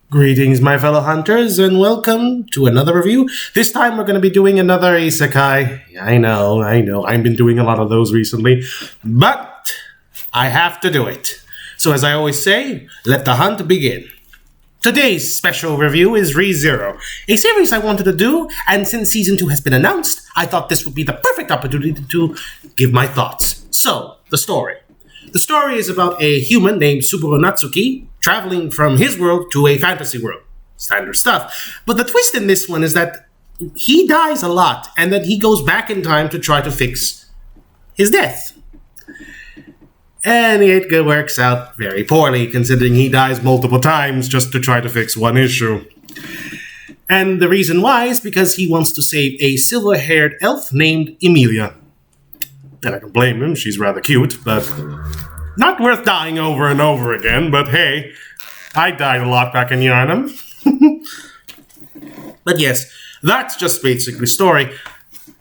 Greetings, my fellow hunters, and welcome to another review. This time we're going to be doing another isekai. I know. I've been doing a lot of those recently, but I have to do it. So as I always say, let the hunt begin. Today's special review is Re:Zero, a series I wanted to do, and since Season 2 has been announced, I thought this would be the perfect opportunity to give my thoughts. So, the story. The story is about a human named Subaru Natsuki traveling from his world to a fantasy world. Standard stuff. But the twist in this one is that he dies a lot, and then he goes back in time to try to fix his death. And it works out very poorly, considering he dies multiple times just to try to fix one issue. And the reason why is because he wants to save a silver-haired elf named Emilia. And I don't blame him, she's rather cute, but not worth dying over and over again, but hey, I died a lot back in Yarnum. But yes, that's just basically the story.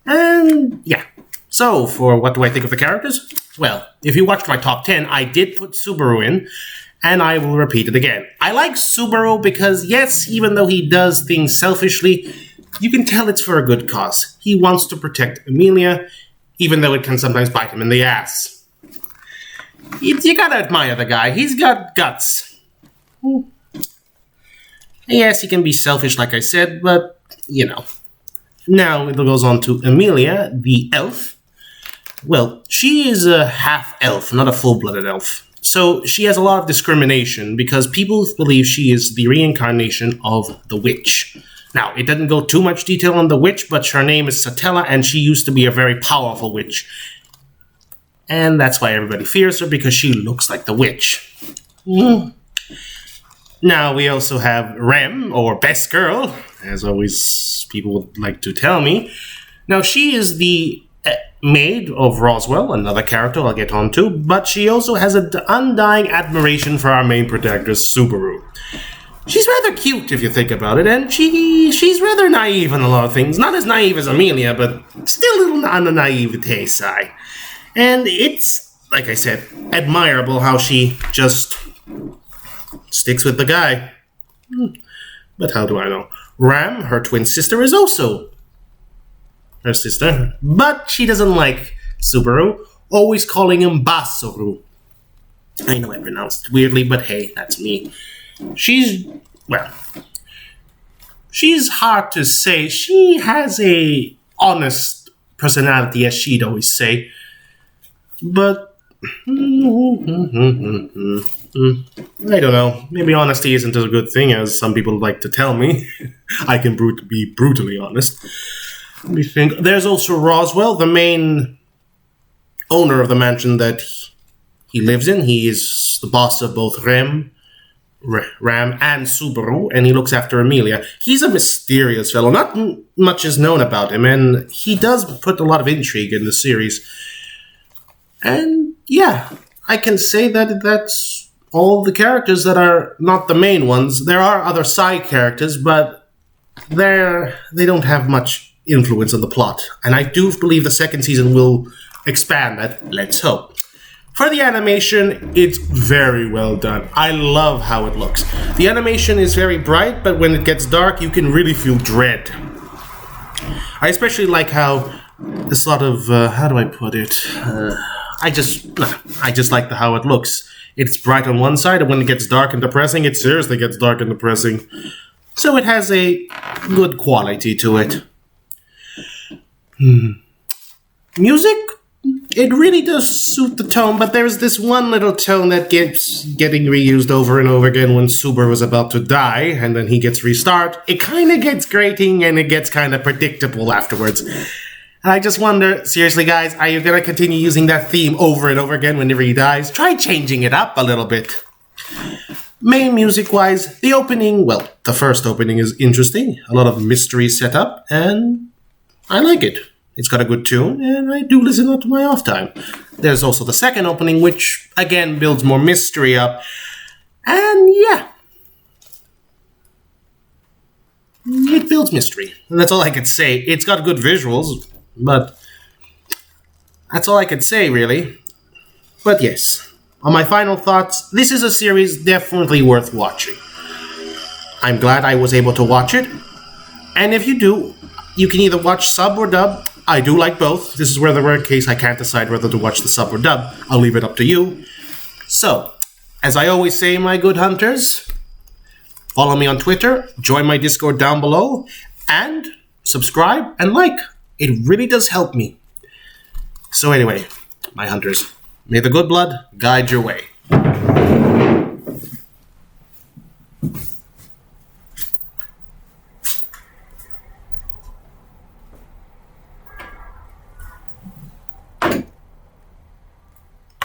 And yeah, so for what do I think of the characters? Well, if you watched my top 10, I did put Subaru in, and I will repeat it again. I like Subaru because yes, even though he does things selfishly, you can tell it's for a good cause. He wants to protect Emilia, even though it can sometimes bite him in the ass. You gotta admire the guy. He's got guts. Yes, he can be selfish, like I said, but, you know. Now, it goes on to Emilia, the elf. Well, she is a half-elf, not a full-blooded elf. So, she has a lot of discrimination because people believe she is the reincarnation of the witch. Now, it doesn't go too much detail on the witch, but her name is Satella, and she used to be a very powerful witch. And that's why everybody fears her, because she looks like the witch. Now, we also have Rem, or Best Girl, as always people would like to tell me. Now, she is the maid of Roswell, another character I'll get on to, but she also has an undying admiration for our main protagonist, Subaru. She's rather cute if you think about it, and she's rather naive on a lot of things. Not as naive as Emilia, but still a little on the naivete side. And it's, like I said, admirable how she just sticks with the guy. But how do I know? Ram, her twin sister, is also her sister, but she doesn't like Subaru, always calling him Basoru. I know I pronounced it weirdly, but hey, that's me. She's hard to say. She has a honest personality, as she'd always say. But I don't know. Maybe honesty isn't as a good thing as some people like to tell me. I can be brutally honest. Let me think. There's also Roswell, the main owner of the mansion that he lives in. He is the boss of both Ram and Subaru, and he looks after Emilia. He's a mysterious fellow. Not much is known about him, and he does put a lot of intrigue in the series. And yeah, I can say that that's all the characters that are not the main ones. There are other side characters, but they don't have much influence on the plot. And I do believe the second season will expand that. Let's hope. For the animation, it's very well done. I love how it looks. The animation is very bright, but when it gets dark, you can really feel dread. I especially like how a sort of, how do I put it? I just like how it looks. It's bright on one side, and when it gets dark and depressing, it seriously gets dark and depressing. So it has a good quality to it. Music? It really does suit the tone, but there's this one little tone that keeps getting reused over and over again when Subaru was about to die, and then he gets restart. It kind of gets grating, and it gets kind of predictable afterwards. And I just wonder, seriously guys, are you going to continue using that theme over and over again whenever he dies? Try changing it up a little bit. Main music-wise, the opening, well, the first opening is interesting. A lot of mystery set up, and I like it. It's got a good tune, and I do listen to my off time. There's also the second opening, which, again, builds more mystery up. And, yeah. It builds mystery. And that's all I could say. It's got good visuals, but that's all I could say, really. But, yes. On my final thoughts, this is a series definitely worth watching. I'm glad I was able to watch it. And if you do, you can either watch sub or dub. I do like both. This is where the rare case I can't decide whether to watch the sub or dub. I'll leave it up to you. So, as I always say, my good hunters, follow me on Twitter, join my Discord down below, and subscribe and like. It really does help me. So anyway, my hunters, may the good blood guide your way.